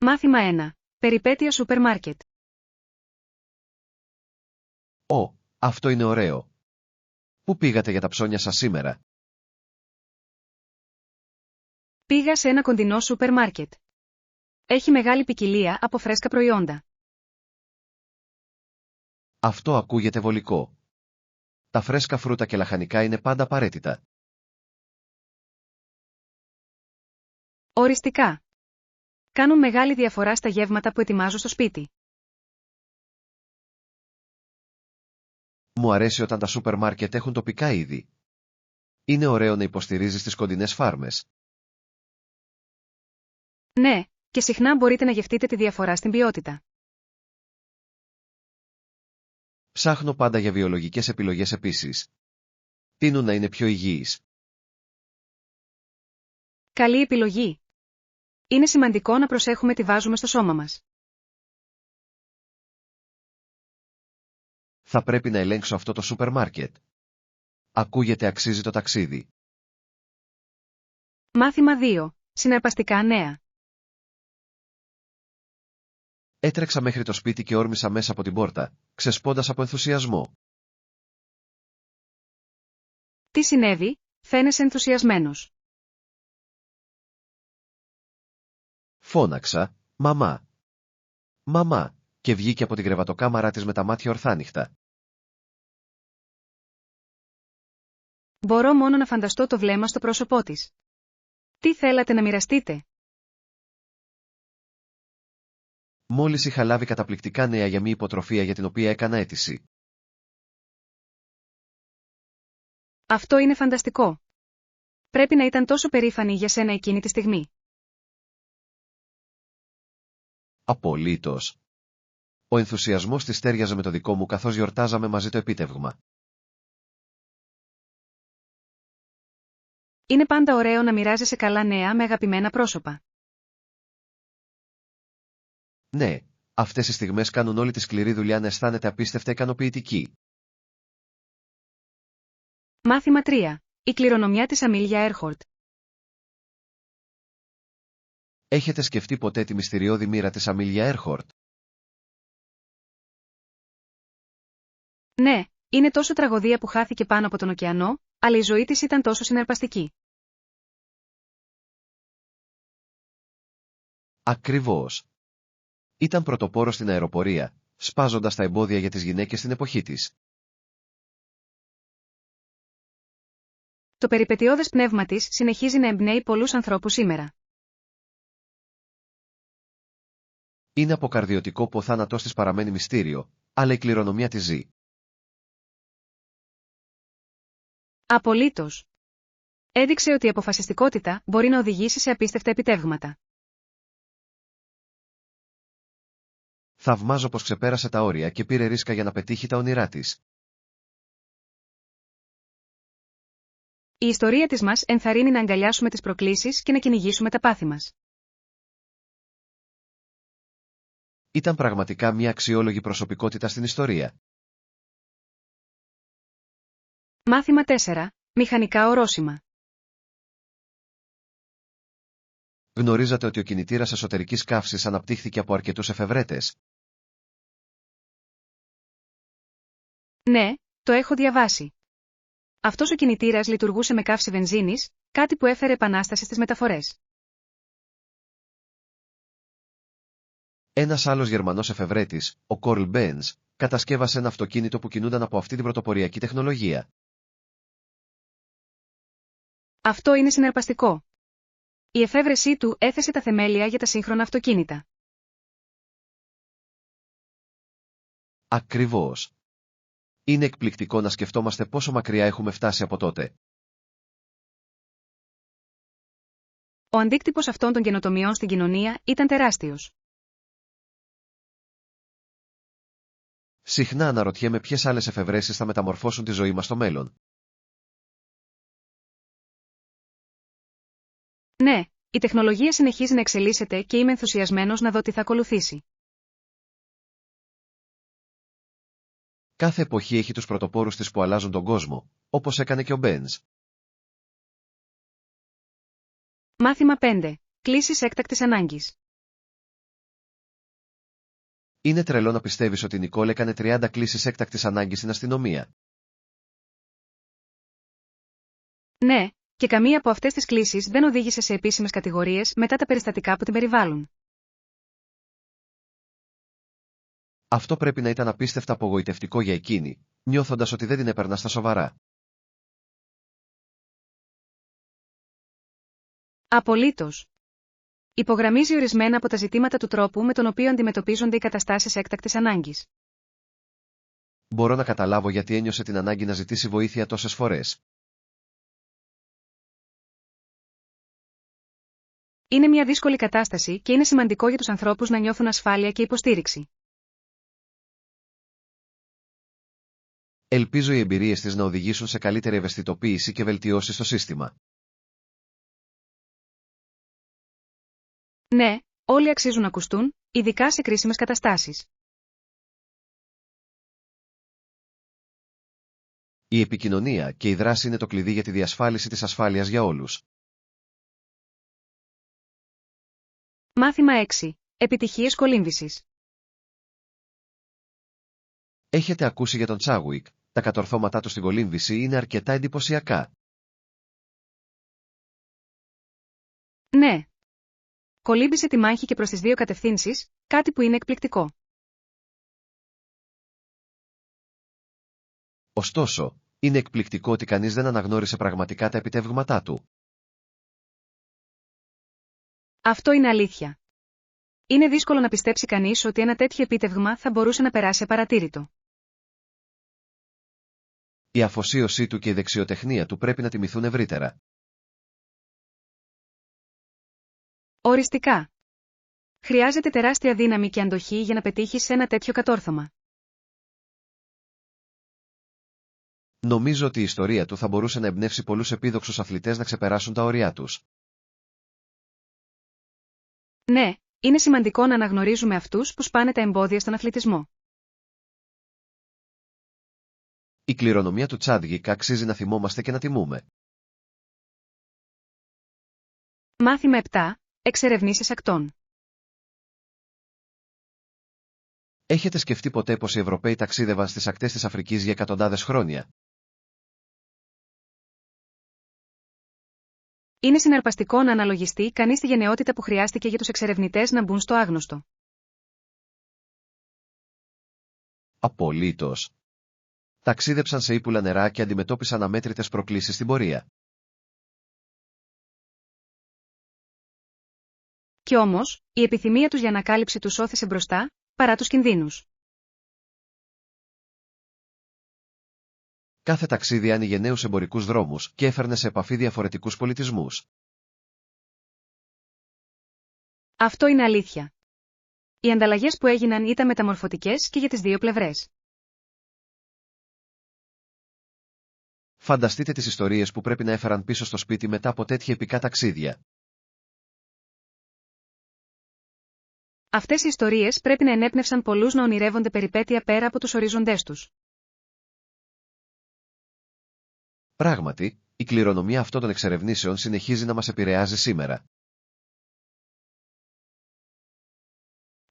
Μάθημα 1. Περιπέτεια σούπερ μάρκετ. Ω, αυτό είναι ωραίο. Πού πήγατε για τα ψώνια σας σήμερα? Πήγα σε ένα κοντινό σούπερ μάρκετ. Έχει μεγάλη ποικιλία από φρέσκα προϊόντα. Αυτό ακούγεται βολικό. Τα φρέσκα φρούτα και λαχανικά είναι πάντα απαραίτητα. Οριστικά. Κάνουν μεγάλη διαφορά στα γεύματα που ετοιμάζω στο σπίτι. Μου αρέσει όταν τα σούπερ μάρκετ έχουν τοπικά είδη. Είναι ωραίο να υποστηρίζεις τις κοντινές φάρμες. Ναι, και συχνά μπορείτε να γευτείτε τη διαφορά στην ποιότητα. Ψάχνω πάντα για βιολογικές επιλογές επίσης. Τείνουν να είναι πιο υγιείς. Καλή επιλογή. Είναι σημαντικό να προσέχουμε τι βάζουμε στο σώμα μας. Θα πρέπει να ελέγξω αυτό το σούπερ μάρκετ. Ακούγεται αξίζει το ταξίδι. Μάθημα 2. Συναρπαστικά νέα. Έτρεξα μέχρι το σπίτι και όρμησα μέσα από την πόρτα, ξεσπώντας από ενθουσιασμό. Τι συνέβη? Φαίνεσαι ενθουσιασμένος. Φώναξα, «Μαμά! Μαμά!» και βγήκε από την κρεβατοκάμαρά της με τα μάτια ορθάνυχτα. Μπορώ μόνο να φανταστώ το βλέμμα στο πρόσωπό της. Τι θέλατε να μοιραστείτε? Μόλις είχα λάβει καταπληκτικά νέα για μια υποτροφία για την οποία έκανα αίτηση. Αυτό είναι φανταστικό. Πρέπει να ήταν τόσο περήφανη για σένα εκείνη τη στιγμή. Απολύτως. Ο ενθουσιασμός της τέριαζε με το δικό μου καθώς γιορτάζαμε μαζί το επίτευγμα. Είναι πάντα ωραίο να μοιράζεσαι καλά νέα με αγαπημένα πρόσωπα. Ναι, αυτές οι στιγμές κάνουν όλη τη σκληρή δουλειά να αισθάνεται απίστευτα ικανοποιητική. Μάθημα 3. Η κληρονομιά της Αμίλια Έρχορτ. Έχετε σκεφτεί ποτέ τη μυστηριώδη μοίρα της Αμίλια Έρχορτ? Ναι, είναι τόσο τραγωδία που χάθηκε πάνω από τον ωκεανό, αλλά η ζωή της ήταν τόσο συναρπαστική. Ακριβώς. Ήταν πρωτοπόρος στην αεροπορία, σπάζοντας τα εμπόδια για τις γυναίκες στην εποχή της. Το περιπετειώδες πνεύμα της συνεχίζει να εμπνέει πολλούς ανθρώπους σήμερα. Είναι αποκαρδιωτικό που ο θάνατός της παραμένει μυστήριο, αλλά η κληρονομιά της ζει. Απολύτως. Έδειξε ότι η αποφασιστικότητα μπορεί να οδηγήσει σε απίστευτα επιτεύγματα. Θαυμάζω πως ξεπέρασε τα όρια και πήρε ρίσκα για να πετύχει τα όνειρά της. Η ιστορία της μας ενθαρρύνει να αγκαλιάσουμε τις προκλήσεις και να κυνηγήσουμε τα πάθη μας. Ήταν πραγματικά μια αξιόλογη προσωπικότητα στην ιστορία. Μάθημα 4. Μηχανικά ορόσημα. Γνωρίζατε ότι ο κινητήρας εσωτερικής καύσης αναπτύχθηκε από αρκετούς εφευρέτες? Ναι, το έχω διαβάσει. Αυτός ο κινητήρας λειτουργούσε με καύση βενζίνης, κάτι που έφερε επανάσταση στις μεταφορές. Ένας άλλος Γερμανός εφευρέτης, ο Κορλ Μπένς, κατασκεύασε ένα αυτοκίνητο που κινούνταν από αυτή την πρωτοποριακή τεχνολογία. Αυτό είναι συναρπαστικό. Η εφεύρεσή του έθεσε τα θεμέλια για τα σύγχρονα αυτοκίνητα. Ακριβώς. Είναι εκπληκτικό να σκεφτόμαστε πόσο μακριά έχουμε φτάσει από τότε. Ο αντίκτυπος αυτών των καινοτομιών στην κοινωνία ήταν τεράστιος. Συχνά αναρωτιέμαι ποιες άλλες εφευρέσεις θα μεταμορφώσουν τη ζωή μας στο μέλλον. Ναι, η τεχνολογία συνεχίζει να εξελίσσεται και είμαι ενθουσιασμένος να δω τι θα ακολουθήσει. Κάθε εποχή έχει τους πρωτοπόρους της που αλλάζουν τον κόσμο, όπως έκανε και ο Μπένς. Μάθημα 5. Κλήσεις έκτακτης ανάγκης. Είναι τρελό να πιστεύεις ότι η Νικόλ έκανε 30 κλήσεις έκτακτης ανάγκης στην αστυνομία. Ναι, και καμία από αυτές τις κλήσεις δεν οδήγησε σε επίσημες κατηγορίες μετά τα περιστατικά που την περιβάλλουν. Αυτό πρέπει να ήταν απίστευτα απογοητευτικό για εκείνη, νιώθοντας ότι δεν την έπαιρνα στα σοβαρά. Απολύτως. Υπογραμμίζει ορισμένα από τα ζητήματα του τρόπου με τον οποίο αντιμετωπίζονται οι καταστάσεις έκτακτης ανάγκης. Μπορώ να καταλάβω γιατί ένιωσε την ανάγκη να ζητήσει βοήθεια τόσες φορές. Είναι μια δύσκολη κατάσταση και είναι σημαντικό για τους ανθρώπους να νιώθουν ασφάλεια και υποστήριξη. Ελπίζω οι εμπειρίες της να οδηγήσουν σε καλύτερη ευαισθητοποίηση και βελτιώσεις στο σύστημα. Ναι, όλοι αξίζουν να ακουστούν, ειδικά σε κρίσιμες καταστάσεις. Η επικοινωνία και η δράση είναι το κλειδί για τη διασφάλιση της ασφάλειας για όλους. Μάθημα 6. Επιτυχίες κολύμβησης. Έχετε ακούσει για τον Τσάγουικ, τα κατορθώματά του στην κολύμβηση είναι αρκετά εντυπωσιακά. Ναι. Κολύμπησε τη μάχη και προς τις δύο κατευθύνσεις, κάτι που είναι εκπληκτικό. Ωστόσο, είναι εκπληκτικό ότι κανείς δεν αναγνώρισε πραγματικά τα επιτεύγματά του. Αυτό είναι αλήθεια. Είναι δύσκολο να πιστέψει κανείς ότι ένα τέτοιο επίτευγμα θα μπορούσε να περάσει απαρατήρητο. Η αφοσίωσή του και η δεξιοτεχνία του πρέπει να τιμηθούν ευρύτερα. Οριστικά. Χρειάζεται τεράστια δύναμη και αντοχή για να πετύχεις σε ένα τέτοιο κατόρθωμα. Νομίζω ότι η ιστορία του θα μπορούσε να εμπνεύσει πολλούς επίδοξους αθλητές να ξεπεράσουν τα όρια τους. Ναι, είναι σημαντικό να αναγνωρίζουμε αυτούς που σπάνε τα εμπόδια στον αθλητισμό. Η κληρονομιά του Τσάντγικ αξίζει να θυμόμαστε και να τιμούμε. Μάθημα 7. Εξερευνήσεις ακτών. Έχετε σκεφτεί ποτέ πως οι Ευρωπαίοι ταξίδευαν στις ακτές της Αφρικής για εκατοντάδες χρόνια? Είναι συναρπαστικό να αναλογιστεί κανείς τη γενναιότητα που χρειάστηκε για τους εξερευνητές να μπουν στο άγνωστο. Απολύτως. Ταξίδεψαν σε ύπουλα νερά και αντιμετώπισαν αμέτρητες προκλήσεις στην πορεία. Κι όμως, η επιθυμία τους για ανακάλυψη τους όθησε μπροστά, παρά τους κινδύνους. Κάθε ταξίδι άνοιγε νέους εμπορικούς δρόμους και έφερνε σε επαφή διαφορετικούς πολιτισμούς. Αυτό είναι αλήθεια. Οι ανταλλαγές που έγιναν ήταν μεταμορφωτικές και για τις δύο πλευρές. Φανταστείτε τις ιστορίες που πρέπει να έφεραν πίσω στο σπίτι μετά από τέτοια επικά ταξίδια. Αυτές οι ιστορίες πρέπει να ενέπνευσαν πολλούς να ονειρεύονται περιπέτεια πέρα από τους οριζοντές τους. Πράγματι, η κληρονομιά αυτών των εξερευνήσεων συνεχίζει να μας επηρεάζει σήμερα.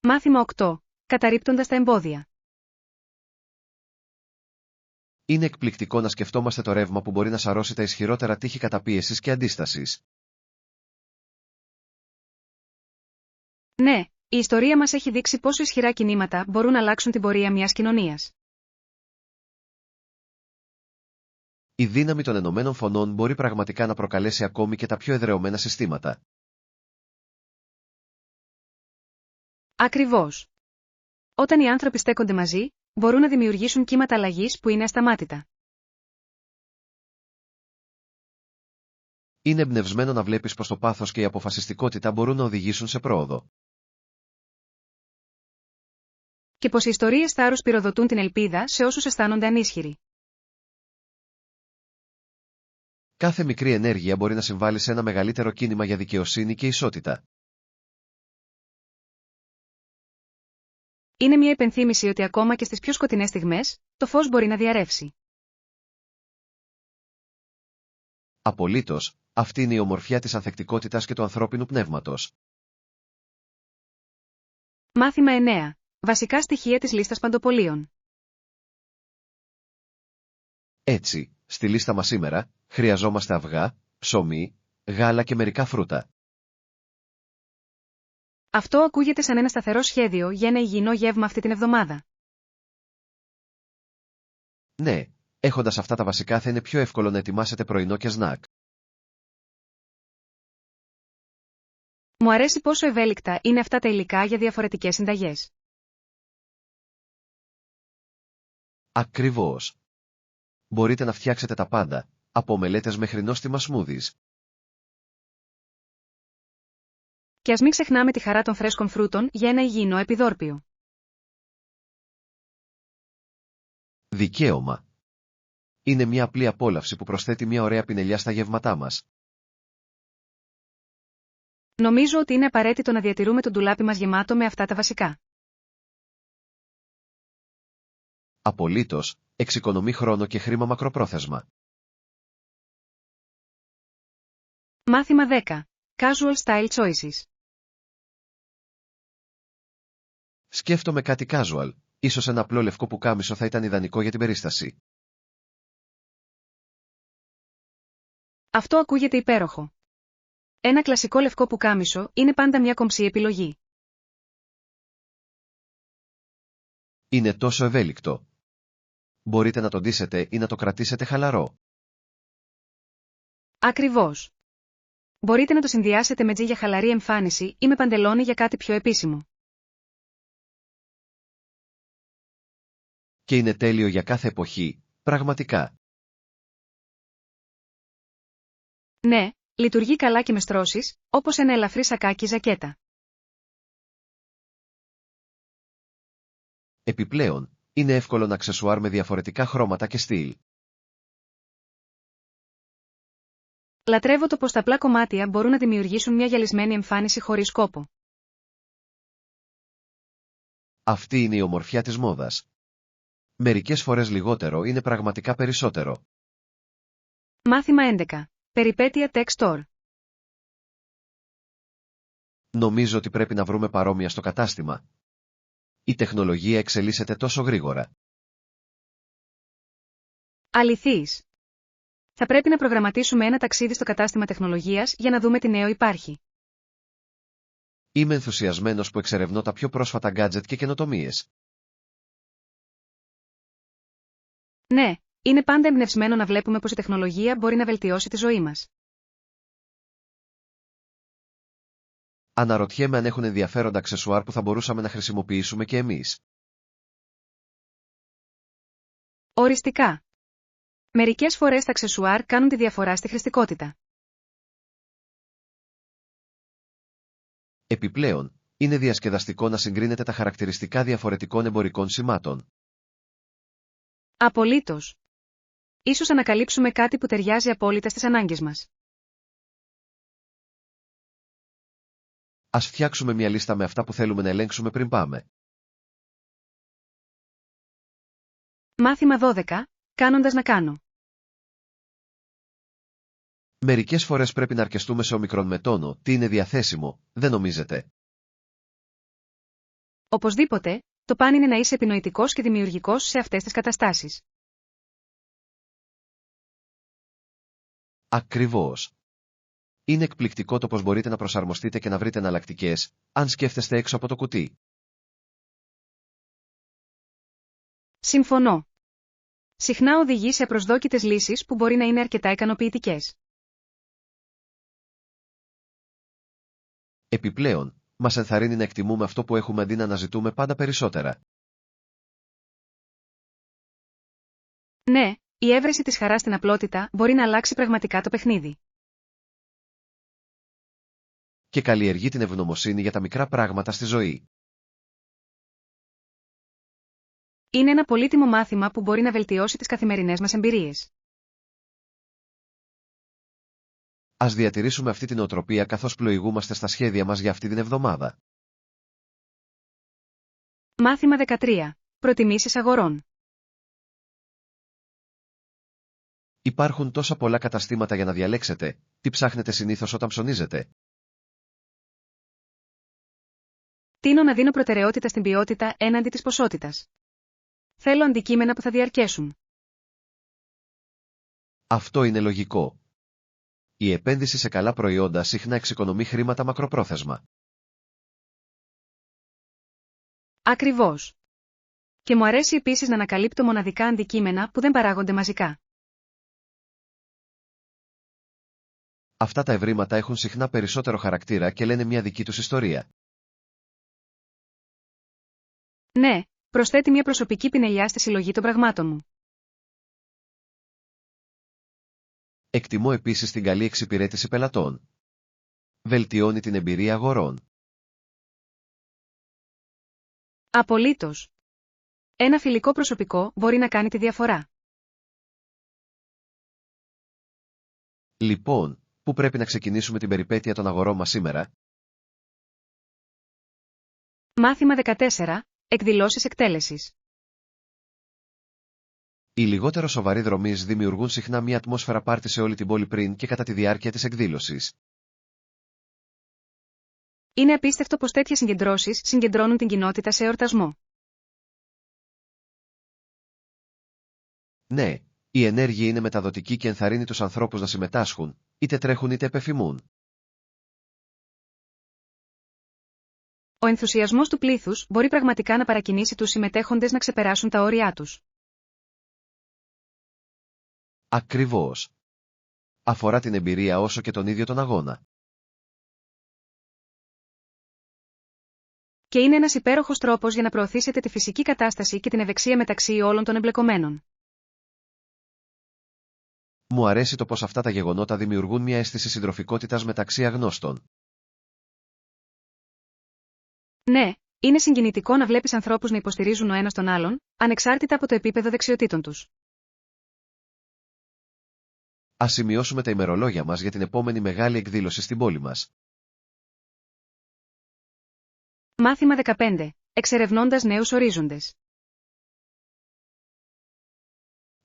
Μάθημα 8. Καταρρίπτοντας τα εμπόδια. Είναι εκπληκτικό να σκεφτόμαστε το ρεύμα που μπορεί να σαρώσει τα ισχυρότερα τείχη καταπίεσης και αντίστασης. Ναι, η ιστορία μας έχει δείξει πόσο ισχυρά κινήματα μπορούν να αλλάξουν την πορεία μιας κοινωνίας. Η δύναμη των ενωμένων φωνών μπορεί πραγματικά να προκαλέσει ακόμη και τα πιο εδραιωμένα συστήματα. Ακριβώς. Όταν οι άνθρωποι στέκονται μαζί, μπορούν να δημιουργήσουν κύματα αλλαγής που είναι ασταμάτητα. Είναι εμπνευσμένο να βλέπεις πως το πάθος και η αποφασιστικότητα μπορούν να οδηγήσουν σε πρόοδο. Και πως οι ιστορίες θάρρους πυροδοτούν την ελπίδα σε όσους αισθάνονται ανίσχυροι. Κάθε μικρή ενέργεια μπορεί να συμβάλλει σε ένα μεγαλύτερο κίνημα για δικαιοσύνη και ισότητα. Είναι μια υπενθύμηση ότι ακόμα και στις πιο σκοτεινές στιγμές, το φως μπορεί να διαρρεύσει. Απολύτως, αυτή είναι η ομορφιά της ανθεκτικότητας και του ανθρώπινου πνεύματος. Μάθημα 9. Βασικά στοιχεία της λίστας παντοπολίων. Έτσι, στη λίστα μας σήμερα, χρειαζόμαστε αυγά, ψωμί, γάλα και μερικά φρούτα. Αυτό ακούγεται σαν ένα σταθερό σχέδιο για ένα υγιεινό γεύμα αυτή την εβδομάδα. Ναι, έχοντας αυτά τα βασικά θα είναι πιο εύκολο να ετοιμάσετε πρωινό και σνακ. Μου αρέσει πόσο ευέλικτα είναι αυτά τα υλικά για διαφορετικές συνταγές. Ακριβώς. Μπορείτε να φτιάξετε τα πάντα, από μελέτες μέχρι νόστιμα σμούδις. Και ας μην ξεχνάμε τη χαρά των φρέσκων φρούτων για ένα υγιεινό επιδόρπιο. Δικαίωμα. Είναι μια απλή απόλαυση που προσθέτει μια ωραία πινελιά στα γεύματά μας. Νομίζω ότι είναι απαραίτητο να διατηρούμε το ντουλάπι μας γεμάτο με αυτά τα βασικά. Απολύτως, εξοικονομεί χρόνο και χρήμα μακροπρόθεσμα. Μάθημα 10. Casual Style Choices. Σκέφτομαι κάτι casual, ίσως ένα απλό λευκό πουκάμισο θα ήταν ιδανικό για την περίσταση. Αυτό ακούγεται υπέροχο. Ένα κλασικό λευκό πουκάμισο είναι πάντα μια κομψή επιλογή. Είναι τόσο ευέλικτο. Μπορείτε να το ντύσετε ή να το κρατήσετε χαλαρό. Ακριβώς. Μπορείτε να το συνδυάσετε με τζι για χαλαρή εμφάνιση ή με παντελόνι για κάτι πιο επίσημο. Και είναι τέλειο για κάθε εποχή, πραγματικά. Ναι, λειτουργεί καλά και με στρώσεις, όπως ένα ελαφρύ σακάκι ζακέτα. Επιπλέον, είναι εύκολο να αξεσουάρ με διαφορετικά χρώματα και στυλ. Λατρεύω το πως τα απλά κομμάτια μπορούν να δημιουργήσουν μια γυαλισμένη εμφάνιση χωρίς κόπο. Αυτή είναι η ομορφιά της μόδας. Μερικές φορές λιγότερο είναι πραγματικά περισσότερο. Μάθημα 11. Περιπέτεια Tech Store. Νομίζω ότι πρέπει να βρούμε παρόμοια στο κατάστημα. Η τεχνολογία εξελίσσεται τόσο γρήγορα. Αληθής. Θα πρέπει να προγραμματίσουμε ένα ταξίδι στο κατάστημα τεχνολογίας για να δούμε τι νέο υπάρχει. Είμαι ενθουσιασμένος που εξερευνώ τα πιο πρόσφατα γκάτζετ και καινοτομίες. Ναι, είναι πάντα εμπνευσμένο να βλέπουμε πως η τεχνολογία μπορεί να βελτιώσει τη ζωή μας. Αναρωτιέμαι αν έχουν ενδιαφέροντα αξεσουάρ που θα μπορούσαμε να χρησιμοποιήσουμε και εμείς. Οριστικά. Μερικές φορές τα αξεσουάρ κάνουν τη διαφορά στη χρηστικότητα. Επιπλέον, είναι διασκεδαστικό να συγκρίνετε τα χαρακτηριστικά διαφορετικών εμπορικών σημάτων. Απολύτως. Ίσως ανακαλύψουμε κάτι που ταιριάζει απόλυτα στις ανάγκες μας. Ας φτιάξουμε μια λίστα με αυτά που θέλουμε να ελέγξουμε πριν πάμε. Μάθημα 12. Κάνοντας να κάνω. Μερικές φορές πρέπει να αρκεστούμε σε ομικρόν με τόνο, τι είναι διαθέσιμο, δεν νομίζετε? Οπωσδήποτε, το παν είναι να είσαι επινοητικός και δημιουργικός σε αυτές τις καταστάσεις. Ακριβώς. Είναι εκπληκτικό το πως μπορείτε να προσαρμοστείτε και να βρείτε εναλλακτικές, αν σκέφτεστε έξω από το κουτί. Συμφωνώ. Συχνά οδηγεί σε απροσδόκητες λύσεις που μπορεί να είναι αρκετά ικανοποιητικές. Επιπλέον, μας ενθαρρύνει να εκτιμούμε αυτό που έχουμε αντί να αναζητούμε πάντα περισσότερα. Ναι, η έβρεση της χαράς στην απλότητα μπορεί να αλλάξει πραγματικά το παιχνίδι. Και καλλιεργεί την ευγνωμοσύνη για τα μικρά πράγματα στη ζωή. Είναι ένα πολύτιμο μάθημα που μπορεί να βελτιώσει τις καθημερινές μας εμπειρίες. Ας διατηρήσουμε αυτή την οτροπία καθώς πλοηγούμαστε στα σχέδια μας για αυτή την εβδομάδα. Μάθημα 13. Προτιμήσεις αγορών. Υπάρχουν τόσα πολλά καταστήματα για να διαλέξετε, τι ψάχνετε συνήθως όταν ψωνίζετε? Τείνω να δίνω προτεραιότητα στην ποιότητα έναντι της ποσότητας. Θέλω αντικείμενα που θα διαρκέσουν. Αυτό είναι λογικό. Η επένδυση σε καλά προϊόντα συχνά εξοικονομεί χρήματα μακροπρόθεσμα. Ακριβώς. Και μου αρέσει επίσης να ανακαλύπτω μοναδικά αντικείμενα που δεν παράγονται μαζικά. Αυτά τα ευρήματα έχουν συχνά περισσότερο χαρακτήρα και λένε μια δική τους ιστορία. Ναι, προσθέτει μια προσωπική πινελιά στη συλλογή των πραγμάτων μου. Εκτιμώ επίσης την καλή εξυπηρέτηση πελατών. Βελτιώνει την εμπειρία αγορών. Απολύτως. Ένα φιλικό προσωπικό μπορεί να κάνει τη διαφορά. Λοιπόν, πού πρέπει να ξεκινήσουμε την περιπέτεια των αγορών μας σήμερα? Μάθημα 14. Εκδηλώσεις εκτέλεσης. Οι λιγότερο σοβαροί δρομείς δημιουργούν συχνά μια ατμόσφαιρα πάρτι σε όλη την πόλη πριν και κατά τη διάρκεια της εκδήλωσης. Είναι απίστευτο πως τέτοιες συγκεντρώσεις συγκεντρώνουν την κοινότητα σε εορτασμό. Ναι, η ενέργεια είναι μεταδοτική και ενθαρρύνει τους ανθρώπους να συμμετάσχουν, είτε τρέχουν είτε επεφημούν. Ο ενθουσιασμός του πλήθους μπορεί πραγματικά να παρακινήσει τους συμμετέχοντες να ξεπεράσουν τα όρια τους. Ακριβώς. Αφορά την εμπειρία όσο και τον ίδιο τον αγώνα. Και είναι ένας υπέροχος τρόπος για να προωθήσετε τη φυσική κατάσταση και την ευεξία μεταξύ όλων των εμπλεκομένων. Μου αρέσει το πως αυτά τα γεγονότα δημιουργούν μια αίσθηση συντροφικότητας μεταξύ αγνώστων. Ναι, είναι συγκινητικό να βλέπεις ανθρώπους να υποστηρίζουν ο ένας τον άλλον, ανεξάρτητα από το επίπεδο δεξιοτήτων τους. Ας σημειώσουμε τα ημερολόγια μας για την επόμενη μεγάλη εκδήλωση στην πόλη μας. Μάθημα 15. Εξερευνώντας νέους ορίζοντες.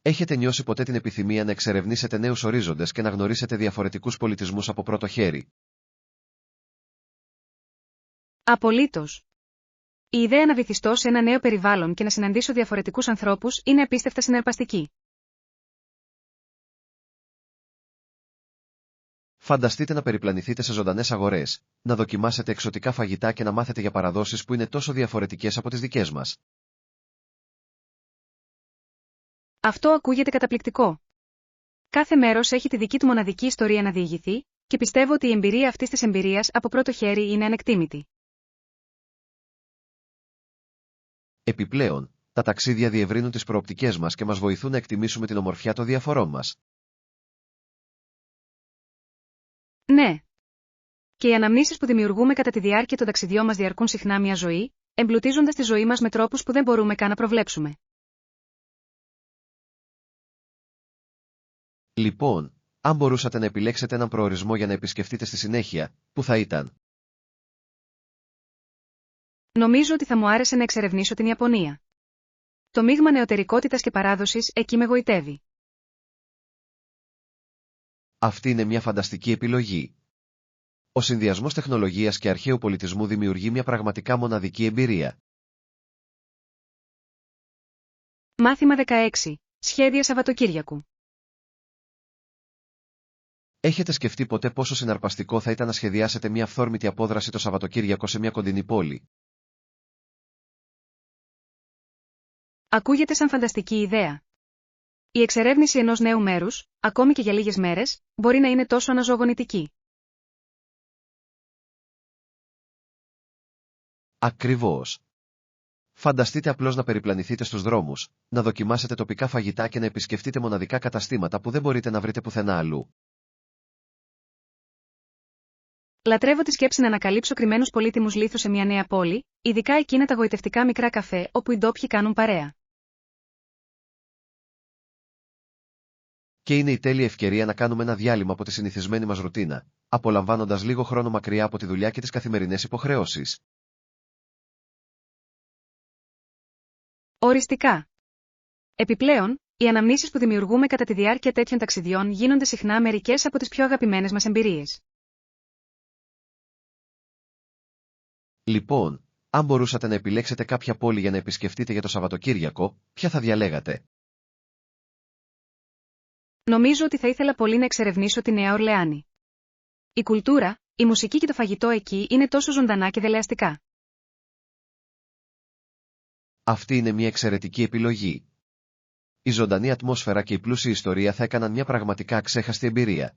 Έχετε νιώσει ποτέ την επιθυμία να εξερευνήσετε νέους ορίζοντες και να γνωρίσετε διαφορετικούς πολιτισμούς από πρώτο χέρι? Απολύτως. Η ιδέα να βυθιστώ σε ένα νέο περιβάλλον και να συναντήσω διαφορετικούς ανθρώπους είναι απίστευτα συναρπαστική. Φανταστείτε να περιπλανηθείτε σε ζωντανές αγορές, να δοκιμάσετε εξωτικά φαγητά και να μάθετε για παραδόσεις που είναι τόσο διαφορετικές από τις δικές μας. Αυτό ακούγεται καταπληκτικό. Κάθε μέρος έχει τη δική του μοναδική ιστορία να διηγηθεί, και πιστεύω ότι η εμπειρία αυτής της εμπειρίας από πρώτο χέρι είναι ανεκτήμητη. Επιπλέον, τα ταξίδια διευρύνουν τις προοπτικές μας και μας βοηθούν να εκτιμήσουμε την ομορφιά των διαφορών μας. Ναι. Και οι αναμνήσεις που δημιουργούμε κατά τη διάρκεια των ταξιδιών μας διαρκούν συχνά μια ζωή, εμπλουτίζοντας τη ζωή μας με τρόπους που δεν μπορούμε καν να προβλέψουμε. Λοιπόν, αν μπορούσατε να επιλέξετε έναν προορισμό για να επισκεφτείτε στη συνέχεια, πού θα ήταν? Νομίζω ότι θα μου άρεσε να εξερευνήσω την Ιαπωνία. Το μείγμα νεωτερικότητας και παράδοσης εκεί με γοητεύει. Αυτή είναι μια φανταστική επιλογή. Ο συνδυασμός τεχνολογίας και αρχαίου πολιτισμού δημιουργεί μια πραγματικά μοναδική εμπειρία. Μάθημα 16. Σχέδια Σαββατοκύριακου. Έχετε σκεφτεί ποτέ πόσο συναρπαστικό θα ήταν να σχεδιάσετε μια αυθόρμητη απόδραση το Σαββατοκύριακο σε μια κοντινή πόλη? Ακούγεται σαν φανταστική ιδέα. Η εξερεύνηση ενός νέου μέρους, ακόμη και για λίγες μέρες, μπορεί να είναι τόσο αναζωογονητική. Ακριβώς. Φανταστείτε απλώς να περιπλανηθείτε στους δρόμους, να δοκιμάσετε τοπικά φαγητά και να επισκεφτείτε μοναδικά καταστήματα που δεν μπορείτε να βρείτε πουθενά αλλού. Λατρεύω τη σκέψη να ανακαλύψω κρυμμένους πολύτιμους λίθους σε μια νέα πόλη, ειδικά εκείνα τα γοητευτικά μικρά καφέ όπου οι ντόπιοι κάνουν παρέα. Και είναι η τέλεια ευκαιρία να κάνουμε ένα διάλειμμα από τη συνηθισμένη μας ρουτίνα, απολαμβάνοντας λίγο χρόνο μακριά από τη δουλειά και τις καθημερινές υποχρεώσεις. Οριστικά. Επιπλέον, οι αναμνήσεις που δημιουργούμε κατά τη διάρκεια τέτοιων ταξιδιών γίνονται συχνά μερικές από τις πιο αγαπημένες μας εμπειρίες. Λοιπόν, αν μπορούσατε να επιλέξετε κάποια πόλη για να επισκεφτείτε για το Σαββατοκύριακο, ποια θα διαλέγατε? Νομίζω ότι θα ήθελα πολύ να εξερευνήσω τη Νέα Ορλεάνη. Η κουλτούρα, η μουσική και το φαγητό εκεί είναι τόσο ζωντανά και δελεαστικά. Αυτή είναι μια εξαιρετική επιλογή. Η ζωντανή ατμόσφαιρα και η πλούσια ιστορία θα έκαναν μια πραγματικά αξέχαστη εμπειρία.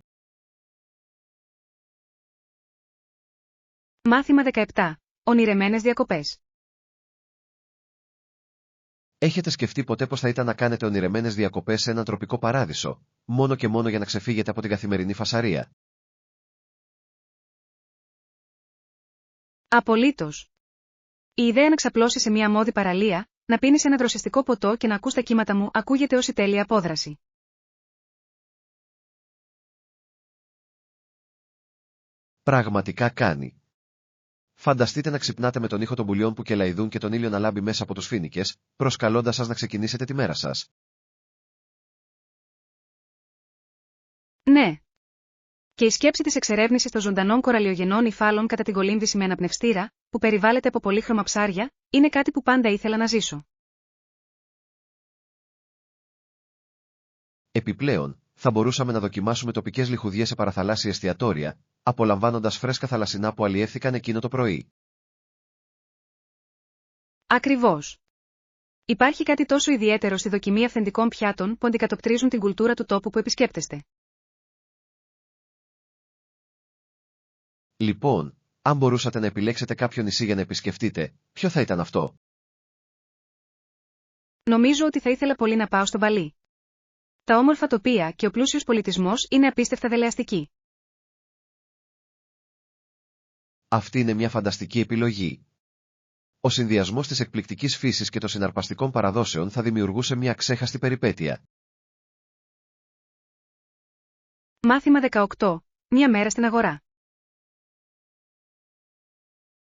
Μάθημα 17. Ονειρεμένες διακοπές. Έχετε σκεφτεί ποτέ πως θα ήταν να κάνετε ονειρεμένες διακοπές σε έναν τροπικό παράδεισο, μόνο και μόνο για να ξεφύγετε από την καθημερινή φασαρία? Απολύτως. Η ιδέα να ξαπλώσεις σε μια μόδι παραλία, να πίνεις ένα δροσιστικό ποτό και να ακούς τα κύματα μου ακούγεται ως η τέλεια απόδραση. Πραγματικά κάνει. Φανταστείτε να ξυπνάτε με τον ήχο των πουλιών που κελαηδούν και τον ήλιο να λάμπει μέσα από τους φοίνικες, προσκαλώντας σας να ξεκινήσετε τη μέρα σας. Ναι. Και η σκέψη της εξερεύνησης των ζωντανών κοραλιογενών υφάλων κατά την κολύμβηση με αναπνευστήρα, που περιβάλλεται από πολύχρωμα ψάρια, είναι κάτι που πάντα ήθελα να ζήσω. Επιπλέον, θα μπορούσαμε να δοκιμάσουμε τοπικές λιχουδιές σε παραθαλάσσια εστιατόρια, απολαμβάνοντας φρέσκα θαλασσινά που αλλιεύθηκαν εκείνο το πρωί. Ακριβώς. Υπάρχει κάτι τόσο ιδιαίτερο στη δοκιμή αυθεντικών πιάτων που αντικατοπτρίζουν την κουλτούρα του τόπου που επισκέπτεστε. Λοιπόν, αν μπορούσατε να επιλέξετε κάποιο νησί για να επισκεφτείτε, ποιο θα ήταν αυτό? Νομίζω ότι θα ήθελα πολύ να πάω στο Μπαλί. Τα όμορφα τοπία και ο πλούσιος πολιτισμός είναι απίστευτα δελεαστικοί. Αυτή είναι μια φανταστική επιλογή. Ο συνδυασμός της εκπληκτικής φύσης και των συναρπαστικών παραδόσεων θα δημιουργούσε μια ξέχαστη περιπέτεια. Μάθημα 18. Μια μέρα στην αγορά.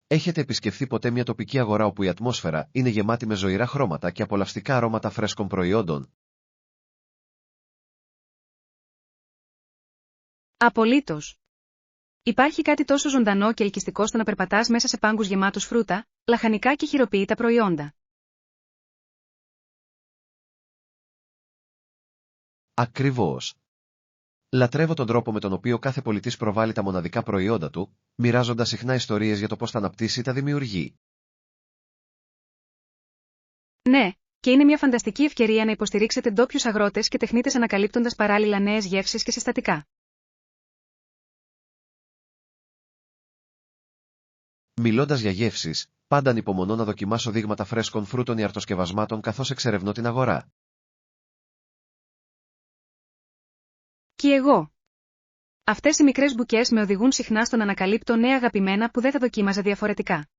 Έχετε επισκεφθεί ποτέ μια τοπική αγορά όπου η ατμόσφαιρα είναι γεμάτη με ζωηρά χρώματα και απολαυστικά αρώματα φρέσκων προϊόντων? Απολύτως. Υπάρχει κάτι τόσο ζωντανό και ελκυστικό στο να περπατάς μέσα σε πάγκους γεμάτους φρούτα, λαχανικά και χειροποίητα προϊόντα. Ακριβώς. Λατρεύω τον τρόπο με τον οποίο κάθε πολιτής προβάλλει τα μοναδικά προϊόντα του, μοιράζοντας συχνά ιστορίες για το πώς τα αναπτύσσει ή τα δημιουργεί. Ναι, και είναι μια φανταστική ευκαιρία να υποστηρίξετε ντόπιους αγρότες και τεχνίτες ανακαλύπτοντας παράλληλα νέες γεύσεις και συστατικά. Μιλώντας για γεύσεις, πάντα ανυπομονώ να δοκιμάσω δείγματα φρέσκων φρούτων ή αρτοσκευασμάτων καθώς εξερευνώ την αγορά. Και εγώ. Αυτές οι μικρές μπουκές με οδηγούν συχνά στο να ανακαλύπτω νέα αγαπημένα που δεν θα δοκίμαζα διαφορετικά.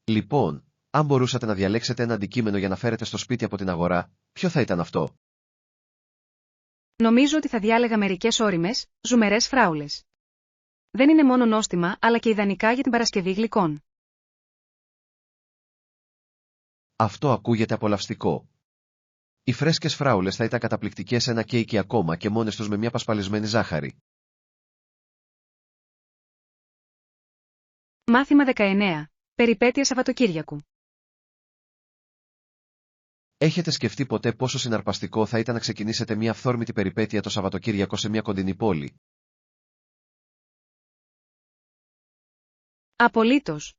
Λοιπόν, αν μπορούσατε να διαλέξετε ένα αντικείμενο για να φέρετε στο σπίτι από την αγορά, ποιο θα ήταν αυτό? Νομίζω ότι θα διάλεγα μερικές ώριμες, ζουμερές φράουλες. Δεν είναι μόνο νόστιμα, αλλά και ιδανικά για την παρασκευή γλυκών. Αυτό ακούγεται απολαυστικό. Οι φρέσκες φράουλες θα ήταν καταπληκτικές σε ένα κέικι ακόμα και μόνες τους με μια πασπαλισμένη ζάχαρη. Μάθημα 19. Περιπέτεια Σαββατοκύριακου. Έχετε σκεφτεί ποτέ πόσο συναρπαστικό θα ήταν να ξεκινήσετε μια αυθόρμητη περιπέτεια το Σαββατοκύριακο σε μια κοντινή πόλη? Απολύτως.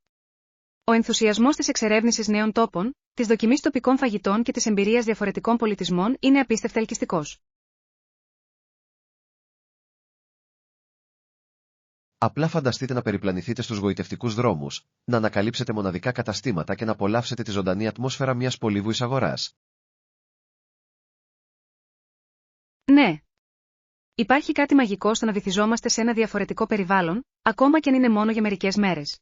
Ο ενθουσιασμός της εξερεύνησης νέων τόπων, της δοκιμής τοπικών φαγητών και της εμπειρίας διαφορετικών πολιτισμών είναι απίστευτα ελκυστικός. Απλά φανταστείτε να περιπλανηθείτε στους γοητευτικούς δρόμους, να ανακαλύψετε μοναδικά καταστήματα και να απολαύσετε τη ζωντανή ατμόσφαιρα μιας πολύβουης αγοράς. Ναι. Υπάρχει κάτι μαγικό στο να βυθιζόμαστε σε ένα διαφορετικό περιβάλλον, ακόμα και αν είναι μόνο για μερικές μέρες.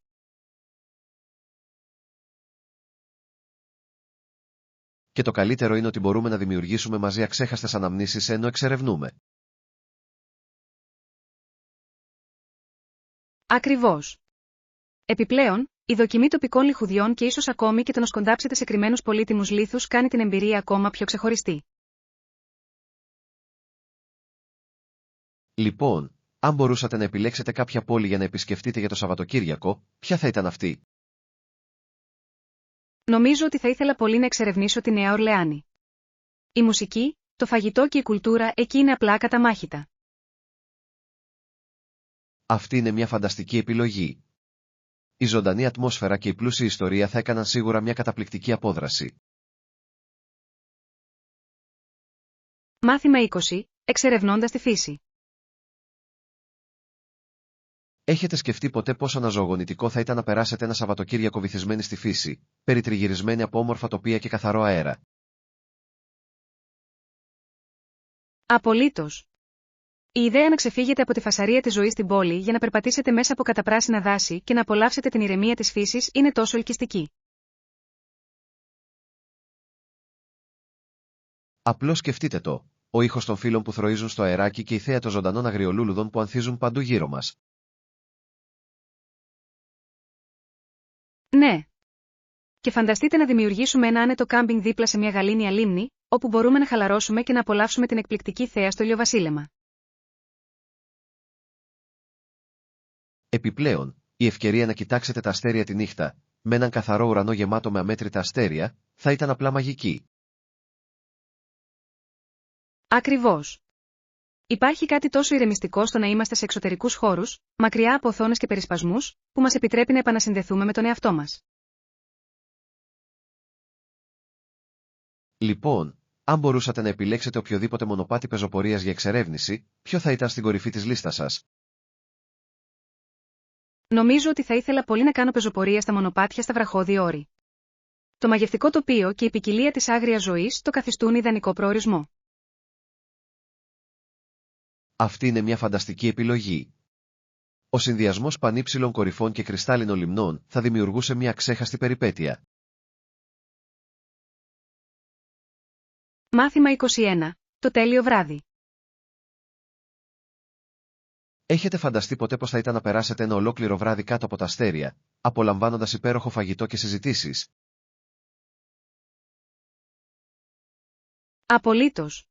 Και το καλύτερο είναι ότι μπορούμε να δημιουργήσουμε μαζί αξέχαστες αναμνήσεις ενώ εξερευνούμε. Ακριβώς. Επιπλέον, η δοκιμή τοπικών λιχουδιών και ίσως ακόμη και το να σκοντάψετε σε κρυμμένους πολύτιμους λίθους κάνει την εμπειρία ακόμα πιο ξεχωριστή. Λοιπόν, Αν μπορούσατε να επιλέξετε κάποια πόλη για να επισκεφτείτε για το Σαββατοκύριακο, ποια θα ήταν αυτή? Νομίζω ότι θα ήθελα πολύ να εξερευνήσω τη Νέα Ορλεάνη. Η μουσική, το φαγητό και η κουλτούρα εκεί είναι απλά ακαταμάχητα. Αυτή είναι μια φανταστική επιλογή. Η ζωντανή ατμόσφαιρα και η πλούσια ιστορία θα έκαναν σίγουρα μια καταπληκτική απόδραση. Μάθημα 20. Εξερευνώντας τη φύση. Έχετε σκεφτεί ποτέ πόσο αναζωογονητικό θα ήταν να περάσετε ένα Σαββατοκύριακο βυθισμένοι στη φύση, περιτριγυρισμένοι από όμορφα τοπία και καθαρό αέρα? Απολύτως. Η ιδέα να ξεφύγετε από τη φασαρία της ζωής στην πόλη για να περπατήσετε μέσα από καταπράσινα δάση και να απολαύσετε την ηρεμία της φύσης είναι τόσο ελκυστική. Απλώς σκεφτείτε το. Ο ήχος των φύλων που θροίζουν στο αεράκι και η θέα των ζωντανών αγριολούλουδων που ανθίζουν παντού γύρω μας. Ναι. Και φανταστείτε να δημιουργήσουμε ένα άνετο κάμπινγκ δίπλα σε μια γαλήνια λίμνη, όπου μπορούμε να χαλαρώσουμε και να απολαύσουμε την εκπληκτική θέα στο ηλιοβασίλεμα. Επιπλέον, η ευκαιρία να κοιτάξετε τα αστέρια τη νύχτα, με έναν καθαρό ουρανό γεμάτο με αμέτρητα αστέρια, θα ήταν απλά μαγική. Ακριβώς. Υπάρχει κάτι τόσο ηρεμιστικό στο να είμαστε σε εξωτερικούς χώρους, μακριά από οθόνες και περισπασμούς, που μας επιτρέπει να επανασυνδεθούμε με τον εαυτό μας. Λοιπόν, αν μπορούσατε να επιλέξετε οποιοδήποτε μονοπάτι πεζοπορίας για εξερεύνηση, ποιο θα ήταν στην κορυφή της λίστας σας? Νομίζω ότι θα ήθελα πολύ να κάνω πεζοπορία στα μονοπάτια στα βραχώδη όρη. Το μαγευτικό τοπίο και η ποικιλία της άγριας ζωής το καθιστούν ιδανικό προορισμό. Αυτή είναι μια φανταστική επιλογή. Ο συνδυασμός πανύψηλων κορυφών και κρυστάλλινων λιμνών θα δημιουργούσε μια ξέχαστη περιπέτεια. Μάθημα 21. Το τέλειο βράδυ. Έχετε φανταστεί ποτέ πως θα ήταν να περάσετε ένα ολόκληρο βράδυ κάτω από τα αστέρια, απολαμβάνοντας υπέροχο φαγητό και συζητήσεις? Απολύτως.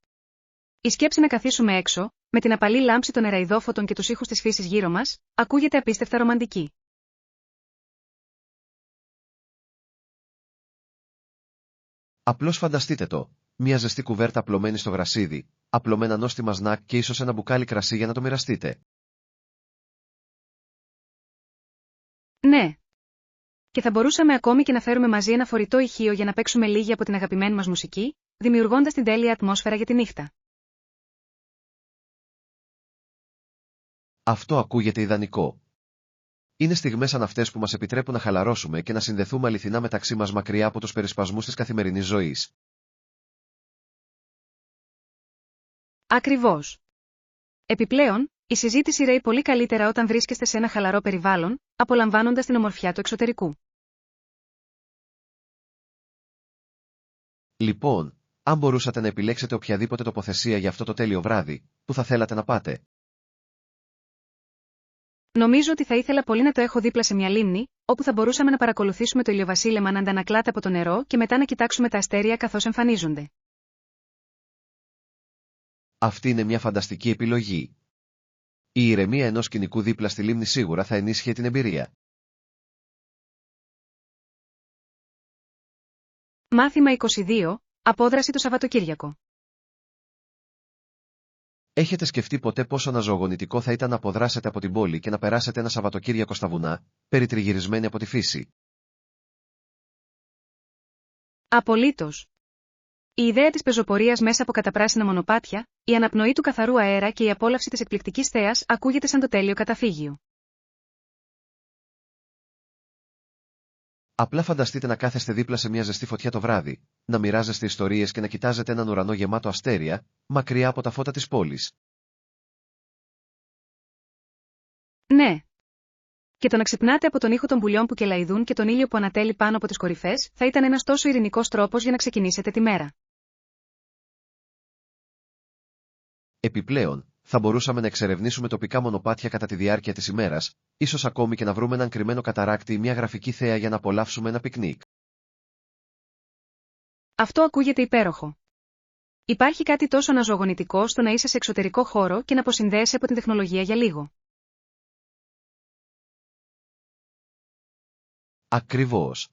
Η σκέψη να καθίσουμε έξω, με την απαλή λάμψη των εραϊδόφωτων και τους ήχους της φύσης γύρω μας, ακούγεται απίστευτα ρομαντική. Απλώς φανταστείτε το. Μια ζεστή κουβέρτα απλωμένη στο γρασίδι, απλωμένα νόστιμα σνακ και ίσως ένα μπουκάλι κρασί για να το μοιραστείτε. Ναι. Και θα μπορούσαμε ακόμη και να φέρουμε μαζί ένα φορητό ηχείο για να παίξουμε λίγη από την αγαπημένη μας μουσική, δημιουργώντας την τέλεια ατμόσφαιρα για τη νύχτα. Αυτό ακούγεται ιδανικό. Είναι στιγμές σαν αυτές που μας επιτρέπουν να χαλαρώσουμε και να συνδεθούμε αληθινά μεταξύ μας μακριά από τους περισπασμούς της καθημερινής ζωής. Ακριβώς. Επιπλέον, η συζήτηση ρέει πολύ καλύτερα όταν βρίσκεστε σε ένα χαλαρό περιβάλλον, απολαμβάνοντας την ομορφιά του εξωτερικού. Λοιπόν, αν μπορούσατε να επιλέξετε οποιαδήποτε τοποθεσία για αυτό το τέλειο βράδυ, που θα θέλατε να πάτε? Νομίζω ότι θα ήθελα πολύ να το έχω δίπλα σε μια λίμνη, όπου θα μπορούσαμε να παρακολουθήσουμε το ηλιοβασίλεμα να αντανακλάται από το νερό και μετά να κοιτάξουμε τα αστέρια καθώς εμφανίζονται. Αυτή είναι μια φανταστική επιλογή. Η ηρεμία ενός σκηνικού δίπλα στη λίμνη σίγουρα θα ενίσχυε την εμπειρία. Μάθημα 22. Απόδραση το Σαββατοκύριακο. Έχετε σκεφτεί ποτέ πόσο αναζωογονητικό θα ήταν να αποδράσετε από την πόλη και να περάσετε ένα Σαββατοκύριακο στα βουνά, περιτριγυρισμένοι από τη φύση? Απολύτως. Η ιδέα της πεζοπορίας μέσα από καταπράσινα μονοπάτια, η αναπνοή του καθαρού αέρα και η απόλαυση της εκπληκτικής θέας ακούγεται σαν το τέλειο καταφύγιο. Απλά φανταστείτε να κάθεστε δίπλα σε μια ζεστή φωτιά το βράδυ, να μοιράζεστε ιστορίες και να κοιτάζετε έναν ουρανό γεμάτο αστέρια, μακριά από τα φώτα της πόλης. Ναι. Και το να ξυπνάτε από τον ήχο των πουλιών που κελαηδούν και τον ήλιο που ανατέλει πάνω από τις κορυφές θα ήταν ένας τόσο ειρηνικός τρόπος για να ξεκινήσετε τη μέρα. Επιπλέον, θα μπορούσαμε να εξερευνήσουμε τοπικά μονοπάτια κατά τη διάρκεια της ημέρας, ίσως ακόμη και να βρούμε έναν κρυμμένο καταράκτη ή μια γραφική θέα για να απολαύσουμε ένα πικνίκ. Αυτό ακούγεται υπέροχο. Υπάρχει κάτι τόσο αναζωογονητικό στο να είσαι σε εξωτερικό χώρο και να αποσυνδέεσαι από την τεχνολογία για λίγο. Ακριβώς.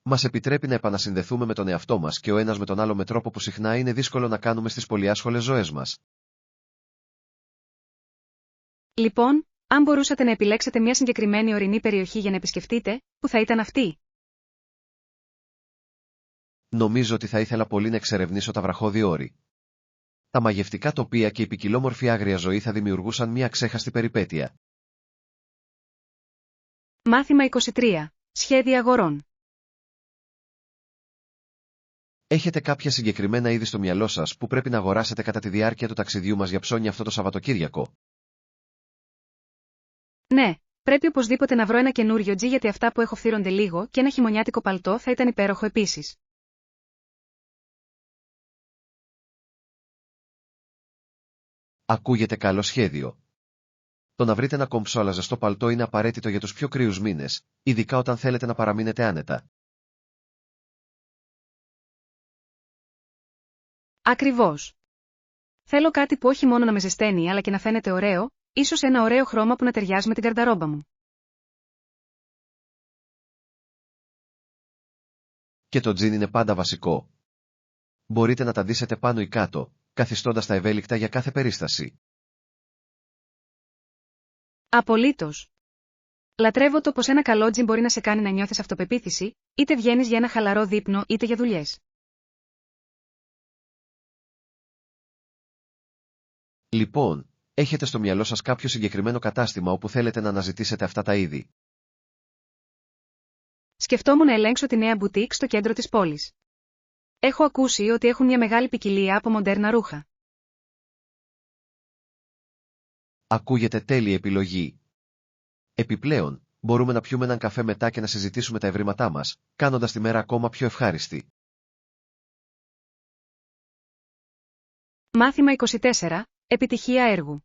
Μας επιτρέπει να επανασυνδεθούμε με τον εαυτό μας και ο ένας με τον άλλο με τρόπο που συχνά είναι δύσκολο να κάνουμε στις πολυάσχολες ζωές μας. Λοιπόν, αν μπορούσατε να επιλέξετε μια συγκεκριμένη ορεινή περιοχή για να επισκεφτείτε, πού θα ήταν αυτή? Νομίζω ότι θα ήθελα πολύ να εξερευνήσω τα βραχώδη όρη. Τα μαγευτικά τοπία και η ποικιλόμορφη άγρια ζωή θα δημιουργούσαν μια ξέχαστη περιπέτεια. Μάθημα 23. Σχέδια αγορών. Έχετε κάποια συγκεκριμένα είδη στο μυαλό σας που πρέπει να αγοράσετε κατά τη διάρκεια του ταξιδιού μας για ψώνια αυτό το Σαββατοκύριακο? Ναι, πρέπει οπωσδήποτε να βρω ένα καινούριο τζι γιατί αυτά που έχω φθύρονται λίγο και ένα χειμωνιάτικο παλτό θα ήταν υπέροχο επίσης. Ακούγεται καλό σχέδιο. Το να βρείτε ένα κομψό αλλά ζεστό παλτό είναι απαραίτητο για τους πιο κρύους μήνες, ειδικά όταν θέλετε να παραμείνετε άνετα. Ακριβώς. Θέλω κάτι που όχι μόνο να με ζεσταίνει αλλά και να φαίνεται ωραίο, ίσως ένα ωραίο χρώμα που να ταιριάζει με την γαρδαρόμπα μου. Και το τζιν είναι πάντα βασικό. Μπορείτε να τα ντύσετε πάνω ή κάτω, καθιστώντας τα ευέλικτα για κάθε περίσταση. Απολύτως. Λατρεύω το πως ένα καλό τζιν μπορεί να σε κάνει να νιώθεις αυτοπεποίθηση, είτε βγαίνεις για ένα χαλαρό δείπνο είτε για δουλειές. Λοιπόν, έχετε στο μυαλό σας κάποιο συγκεκριμένο κατάστημα όπου θέλετε να αναζητήσετε αυτά τα είδη? Σκεφτόμουν να ελέγξω τη νέα μπουτίκ στο κέντρο της πόλης. Έχω ακούσει ότι έχουν μια μεγάλη ποικιλία από μοντέρνα ρούχα. Ακούγεται τέλεια επιλογή. Επιπλέον, μπορούμε να πιούμε έναν καφέ μετά και να συζητήσουμε τα ευρήματά μας, κάνοντας τη μέρα ακόμα πιο ευχάριστη. Μάθημα 24. Επιτυχία έργου.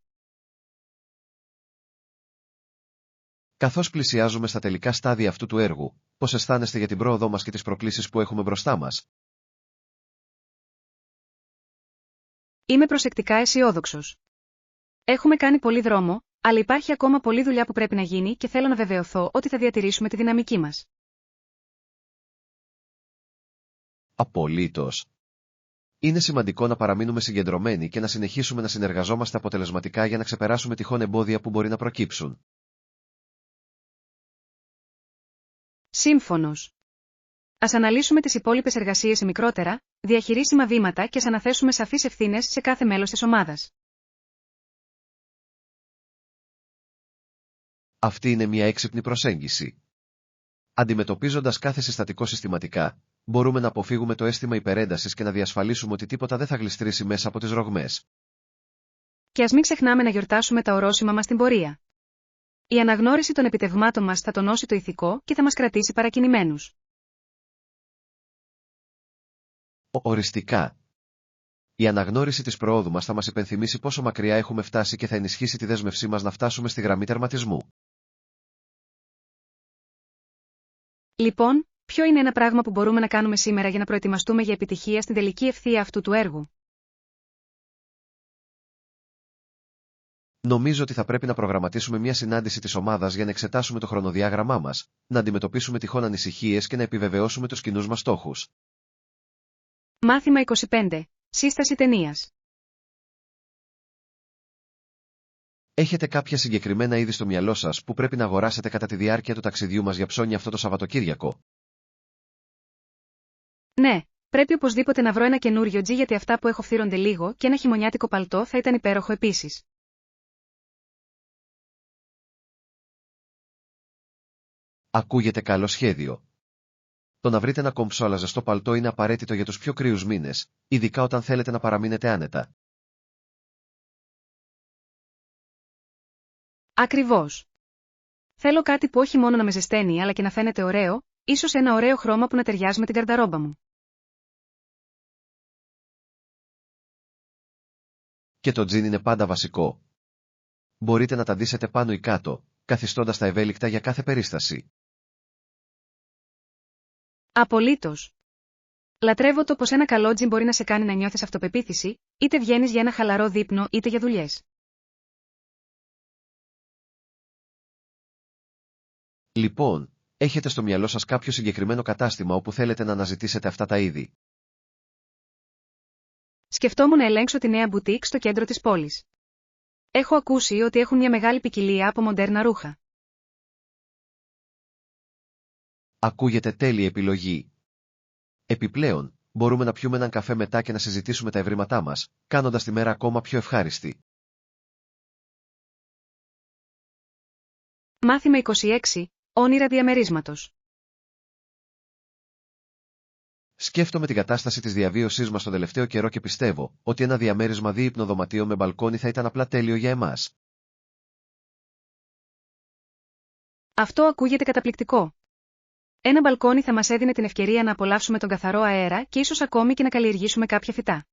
Καθώς πλησιάζουμε στα τελικά στάδια αυτού του έργου, πώς αισθάνεστε για την πρόοδό μας και τις προκλήσεις που έχουμε μπροστά μας? Είμαι προσεκτικά αισιόδοξος. Έχουμε κάνει πολύ δρόμο, αλλά υπάρχει ακόμα πολλή δουλειά που πρέπει να γίνει και θέλω να βεβαιωθώ ότι θα διατηρήσουμε τη δυναμική μας. Απολύτως. Είναι σημαντικό να παραμείνουμε συγκεντρωμένοι και να συνεχίσουμε να συνεργαζόμαστε αποτελεσματικά για να ξεπεράσουμε τυχόν εμπόδια που μπορεί να προκύψουν. Σύμφωνος. Ας αναλύσουμε τις υπόλοιπες εργασίες σε μικρότερα, διαχειρίσιμα βήματα και ας αναθέσουμε σαφείς ευθύνες σε κάθε μέλος της ομάδας. Αυτή είναι μια έξυπνη προσέγγιση. Αντιμετωπίζοντας κάθε συστατικό συστηματικά, μπορούμε να αποφύγουμε το αίσθημα υπερέντασης και να διασφαλίσουμε ότι τίποτα δεν θα γλιστρήσει μέσα από τις ρογμές. Και ας μην ξεχνάμε να γιορτάσουμε τα ορόσημα μας στην πορεία. Η αναγνώριση των επιτευγμάτων μας θα τονώσει το ηθικό και θα μας κρατήσει παρακινημένους. Οριστικά. Η αναγνώριση της προόδου μας θα μας υπενθυμίσει πόσο μακριά έχουμε φτάσει και θα ενισχύσει τη δέσμευσή μας να φτάσουμε στη γραμμή τερματισμού. Λοιπόν, ποιο είναι ένα πράγμα που μπορούμε να κάνουμε σήμερα για να προετοιμαστούμε για επιτυχία στην τελική ευθεία αυτού του έργου? Νομίζω ότι θα πρέπει να προγραμματίσουμε μια συνάντηση της ομάδας για να εξετάσουμε το χρονοδιάγραμμά μας, να αντιμετωπίσουμε τυχόν ανησυχίες και να επιβεβαιώσουμε τους κοινούς μας στόχους. Μάθημα 25. Σύσταση ταινίας. Έχετε κάποια συγκεκριμένα είδη στο μυαλό σας που πρέπει να αγοράσετε κατά τη διάρκεια του ταξιδιού μας για ψώνια αυτό το Σαββατοκύριακο? Ναι, πρέπει οπωσδήποτε να βρω ένα καινούριο τζι γιατί αυτά που έχω φθύρονται λίγο και ένα χειμωνιάτικο παλτό θα ήταν υπέροχο επίσης. Ακούγεται καλό σχέδιο. Το να βρείτε ένα κομψό αλλά ζεστό παλτό είναι απαραίτητο για τους πιο κρύους μήνες, ειδικά όταν θέλετε να παραμείνετε άνετα. Ακριβώς. Θέλω κάτι που όχι μόνο να με ζεσταίνει αλλά και να φαίνεται ωραίο, ίσως ένα ωραίο χρώμα που να ταιριάζει με την γαρδαρόμπα μου. Και το τζιν είναι πάντα βασικό. Μπορείτε να τα ντύσετε πάνω ή κάτω, καθιστώντας τα ευέλικτα για κάθε περίσταση. Απολύτως. Λατρεύω το πως ένα καλό τζιμ μπορεί να σε κάνει να νιώθεις αυτοπεποίθηση, είτε βγαίνεις για ένα χαλαρό δείπνο είτε για δουλειές. Λοιπόν, έχετε στο μυαλό σας κάποιο συγκεκριμένο κατάστημα όπου θέλετε να αναζητήσετε αυτά τα είδη? Σκεφτόμουν να ελέγξω τη νέα μπουτίκ στο κέντρο της πόλης. Έχω ακούσει ότι έχουν μια μεγάλη ποικιλία από μοντέρνα ρούχα. Ακούγεται τέλεια επιλογή. Επιπλέον, μπορούμε να πιούμε έναν καφέ μετά και να συζητήσουμε τα ευρήματά μας, κάνοντας τη μέρα ακόμα πιο ευχάριστη. Μάθημα 26. Όνειρα διαμερίσματος. Σκέφτομαι την κατάσταση της διαβίωσής μας τον τελευταίο καιρό και πιστεύω ότι ένα διαμέρισμα δείπνο δωματίο με μπαλκόνι θα ήταν απλά τέλειο για εμάς. Αυτό ακούγεται καταπληκτικό. Ένα μπαλκόνι θα μας έδινε την ευκαιρία να απολαύσουμε τον καθαρό αέρα και ίσως ακόμη και να καλλιεργήσουμε κάποια φυτά.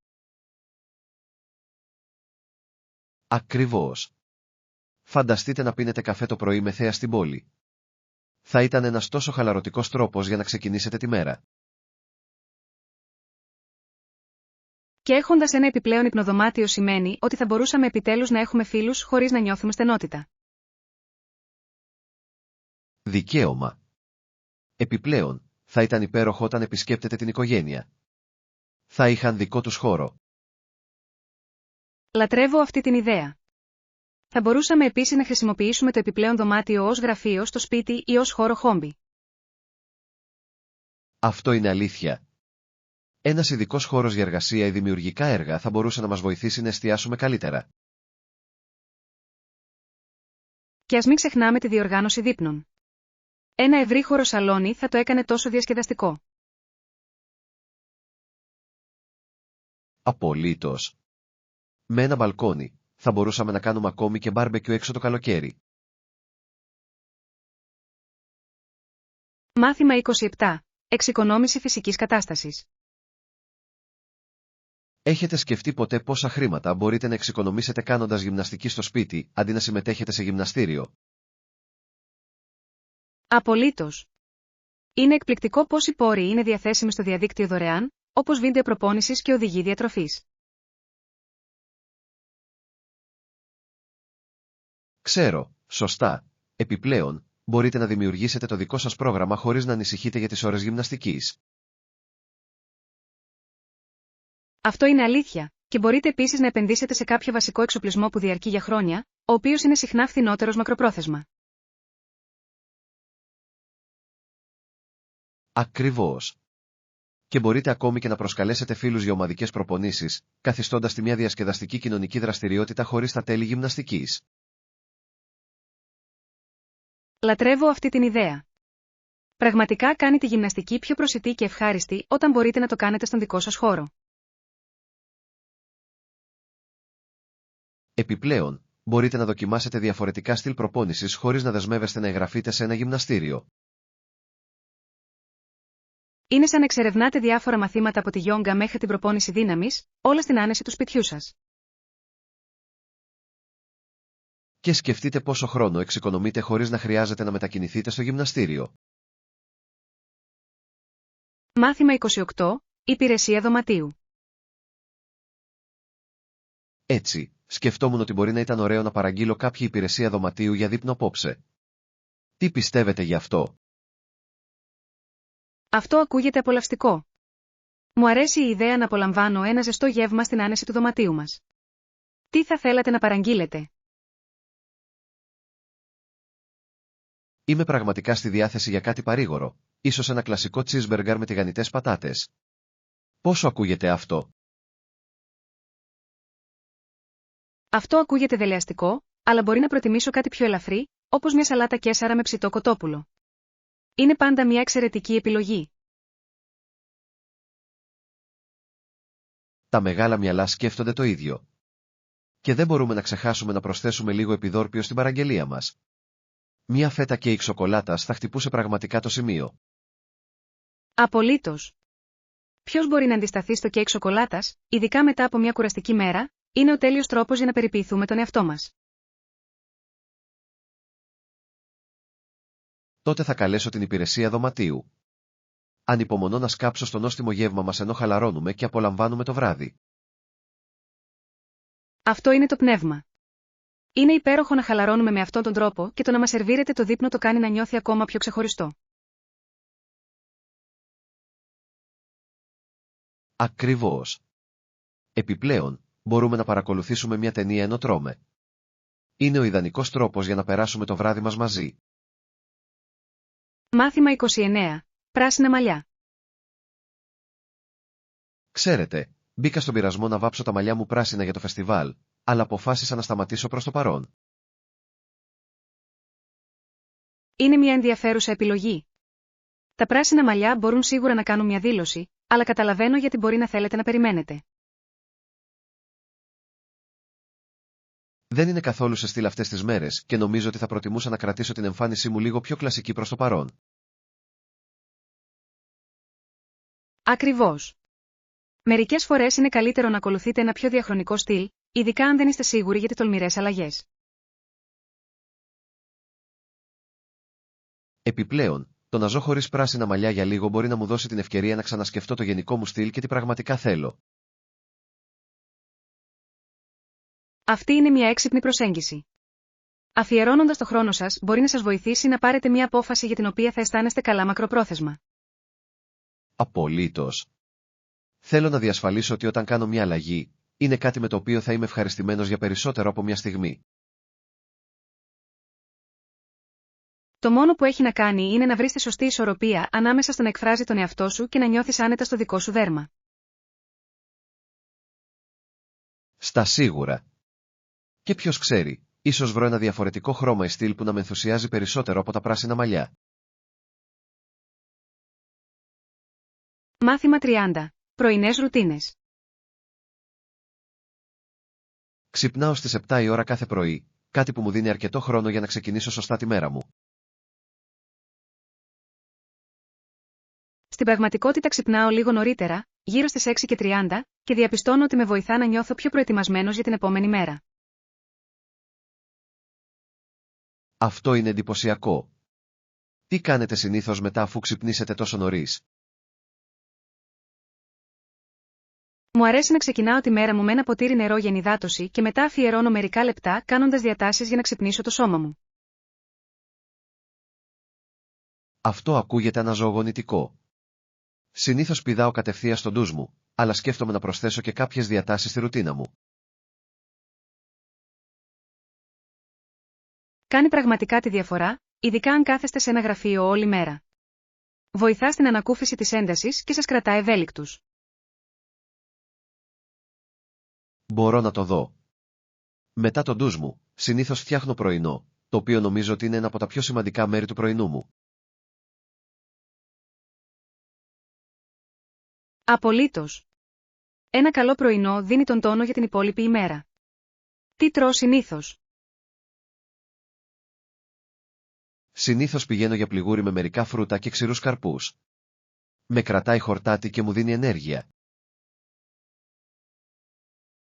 Ακριβώς. Φανταστείτε να πίνετε καφέ το πρωί με θέα στην πόλη. Θα ήταν ένας τόσο χαλαρωτικός τρόπος για να ξεκινήσετε τη μέρα. Και έχοντας ένα επιπλέον υπνοδωμάτιο σημαίνει ότι θα μπορούσαμε επιτέλους να έχουμε φίλους χωρίς να νιώθουμε στενότητα. Δικαίωμα. Επιπλέον, θα ήταν υπέροχο όταν επισκέπτεται την οικογένεια. Θα είχαν δικό τους χώρο. Λατρεύω αυτή την ιδέα. Θα μπορούσαμε επίσης να χρησιμοποιήσουμε το επιπλέον δωμάτιο ως γραφείο στο σπίτι ή ως χώρο χόμπι. Αυτό είναι αλήθεια. Ένας ειδικός χώρος για εργασία ή δημιουργικά έργα θα μπορούσε να μας βοηθήσει να εστιάσουμε καλύτερα. Και ας μην ξεχνάμε τη διοργάνωση δείπνων. Ένα ευρύχωρο σαλόνι θα το έκανε τόσο διασκεδαστικό. Απολύτως. Με ένα μπαλκόνι, θα μπορούσαμε να κάνουμε ακόμη και μπάρμπεκιου έξω το καλοκαίρι. Μάθημα 27. Εξοικονόμηση φυσικής κατάστασης. Έχετε σκεφτεί ποτέ πόσα χρήματα μπορείτε να εξοικονομήσετε κάνοντας γυμναστική στο σπίτι, αντί να συμμετέχετε σε γυμναστήριο? Απολύτως. Είναι εκπληκτικό πόσοι πόροι είναι διαθέσιμοι στο διαδίκτυο δωρεάν, όπως βίντεο προπόνησης και οδηγοί διατροφής. Ξέρω, σωστά. Επιπλέον, μπορείτε να δημιουργήσετε το δικό σας πρόγραμμα χωρίς να ανησυχείτε για τις ώρες γυμναστικής. Αυτό είναι αλήθεια, και μπορείτε επίσης να επενδύσετε σε κάποιο βασικό εξοπλισμό που διαρκεί για χρόνια, ο οποίος είναι συχνά φθηνότερος μακροπρόθεσμα. Ακριβώς. Και μπορείτε ακόμη και να προσκαλέσετε φίλους για ομαδικές προπονήσεις, καθιστώντας τη μια διασκεδαστική κοινωνική δραστηριότητα χωρίς τα τέλη γυμναστικής. Λατρεύω αυτή την ιδέα. Πραγματικά κάνει τη γυμναστική πιο προσιτή και ευχάριστη όταν μπορείτε να το κάνετε στον δικό σας χώρο. Επιπλέον, μπορείτε να δοκιμάσετε διαφορετικά στυλ προπόνησης χωρίς να δεσμεύεστε να εγγραφείτε σε ένα γυμναστήριο. Είναι σαν να εξερευνάτε διάφορα μαθήματα από τη γιόγκα μέχρι την προπόνηση δύναμης, όλα στην άνεση του σπιτιού σας. Και σκεφτείτε πόσο χρόνο εξοικονομείτε χωρίς να χρειάζεται να μετακινηθείτε στο γυμναστήριο. Μάθημα 28. Υπηρεσία δωματίου. Έτσι, σκεφτόμουν ότι μπορεί να ήταν ωραίο να παραγγείλω κάποια υπηρεσία δωματίου για δείπνο απόψε. Τι πιστεύετε γι' αυτό? Αυτό ακούγεται απολαυστικό. Μου αρέσει η ιδέα να απολαμβάνω ένα ζεστό γεύμα στην άνεση του δωματίου μας. Τι θα θέλατε να παραγγείλετε? Είμαι πραγματικά στη διάθεση για κάτι παρήγορο, ίσως ένα κλασικό cheeseburger με τηγανιτές πατάτες. Πόσο ακούγεται αυτό? Αυτό ακούγεται δελεαστικό, αλλά μπορεί να προτιμήσω κάτι πιο ελαφρύ, όπως μια σαλάτα κέσαρα με ψητό κοτόπουλο. Είναι πάντα μια εξαιρετική επιλογή. Τα μεγάλα μυαλά σκέφτονται το ίδιο. Και δεν μπορούμε να ξεχάσουμε να προσθέσουμε λίγο επιδόρπιο στην παραγγελία μας. Μια φέτα κέικ σοκολάτας θα χτυπούσε πραγματικά το σημείο. Απολύτως. Ποιος μπορεί να αντισταθεί στο κέικ σοκολάτας, ειδικά μετά από μια κουραστική μέρα? Είναι ο τέλειος τρόπος για να περιποιηθούμε τον εαυτό μας. Τότε θα καλέσω την υπηρεσία δωματίου. Ανυπομονώ να σκάψω στο νόστιμο γεύμα μας ενώ χαλαρώνουμε και απολαμβάνουμε το βράδυ. Αυτό είναι το πνεύμα. Είναι υπέροχο να χαλαρώνουμε με αυτόν τον τρόπο και το να μας σερβίρετε το δείπνο το κάνει να νιώθει ακόμα πιο ξεχωριστό. Ακριβώς. Επιπλέον, μπορούμε να παρακολουθήσουμε μια ταινία ενώ τρώμε. Είναι ο ιδανικός τρόπος για να περάσουμε το βράδυ μας μαζί. Μάθημα 29. Πράσινα μαλλιά. Ξέρετε, μπήκα στον πειρασμό να βάψω τα μαλλιά μου πράσινα για το φεστιβάλ, αλλά αποφάσισα να σταματήσω προς το παρόν. Είναι μια ενδιαφέρουσα επιλογή. Τα πράσινα μαλλιά μπορούν σίγουρα να κάνουν μια δήλωση, αλλά καταλαβαίνω γιατί μπορεί να θέλετε να περιμένετε. Δεν είναι καθόλου σε στυλ αυτές τις μέρες και νομίζω ότι θα προτιμούσα να κρατήσω την εμφάνισή μου λίγο πιο κλασική προς το παρόν. Ακριβώς. Μερικές φορές είναι καλύτερο να ακολουθείτε ένα πιο διαχρονικό στυλ, ειδικά αν δεν είστε σίγουροι για τις τολμηρές αλλαγές. Επιπλέον, το να ζω χωρίς πράσινα μαλλιά για λίγο μπορεί να μου δώσει την ευκαιρία να ξανασκεφτώ το γενικό μου στυλ και τι πραγματικά θέλω. Αυτή είναι μια έξυπνη προσέγγιση. Αφιερώνοντας το χρόνο σας, μπορεί να σας βοηθήσει να πάρετε μια απόφαση για την οποία θα αισθάνεστε καλά μακροπρόθεσμα. Απολύτως. Θέλω να διασφαλίσω ότι όταν κάνω μια αλλαγή, είναι κάτι με το οποίο θα είμαι ευχαριστημένος για περισσότερο από μια στιγμή. Το μόνο που έχει να κάνει είναι να βρεις τη σωστή ισορροπία ανάμεσα στο να εκφράζει τον εαυτό σου και να νιώθεις άνετα στο δικό σου δέρμα. Στα σίγουρα. Και ποιος ξέρει, ίσως βρω ένα διαφορετικό χρώμα ή στυλ που να με ενθουσιάζει περισσότερο από τα πράσινα μαλλιά. Μάθημα 30. Πρωινές ρουτίνες. Ξυπνάω στις 7 η ώρα κάθε πρωί, κάτι που μου δίνει αρκετό χρόνο για να ξεκινήσω σωστά τη μέρα μου. Στην πραγματικότητα ξυπνάω λίγο νωρίτερα, γύρω στις 6:30, και διαπιστώνω ότι με βοηθά να νιώθω πιο προετοιμασμένος για την επόμενη μέρα. Αυτό είναι εντυπωσιακό. Τι κάνετε συνήθως μετά αφού ξυπνήσετε τόσο νωρίς? Μου αρέσει να ξεκινάω τη μέρα μου με ένα ποτήρι νερό για ενυδάτωση και μετά αφιερώνω μερικά λεπτά κάνοντας διατάσεις για να ξυπνήσω το σώμα μου. Αυτό ακούγεται αναζωογονητικό. Συνήθως πηδάω κατευθείαν στον ντους μου, αλλά σκέφτομαι να προσθέσω και κάποιες διατάσεις στη ρουτίνα μου. Κάνει πραγματικά τη διαφορά, ειδικά αν κάθεστε σε ένα γραφείο όλη μέρα. Βοηθά στην ανακούφιση της έντασης και σας κρατά ευέλικτους. Μπορώ να το δω. Μετά τον ντους μου, συνήθως φτιάχνω πρωινό, το οποίο νομίζω ότι είναι ένα από τα πιο σημαντικά μέρη του πρωινού μου. Απολύτως. Ένα καλό πρωινό δίνει τον τόνο για την υπόλοιπη ημέρα. Τι τρώω συνήθως? Συνήθως πηγαίνω για πληγούρι με μερικά φρούτα και ξηρούς καρπούς. Με κρατάει χορτάτη και μου δίνει ενέργεια.